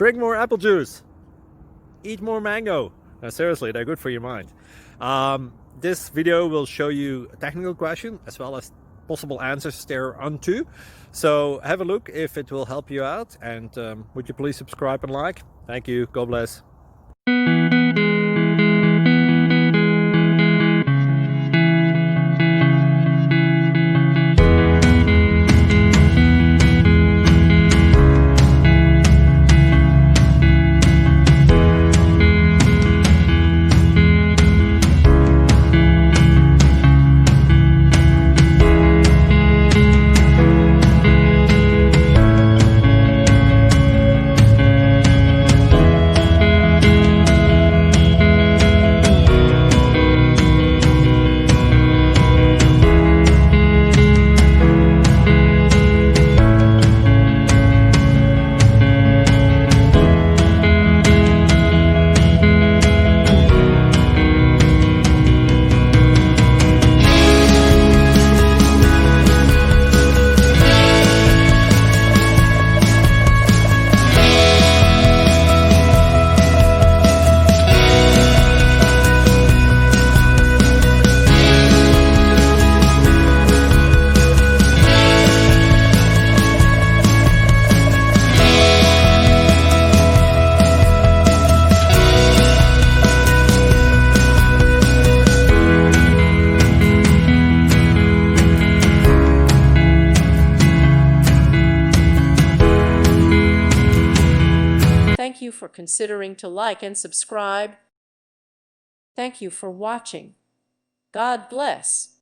drink more apple juice, eat more mango. No, seriously, they're good for your mind. This video will show you a technical question as well as possible answers thereunto. So have a look if it will help you out, and would you please subscribe and like? Thank you. God bless. Thank you for considering to like and subscribe. Thank you for watching. God bless.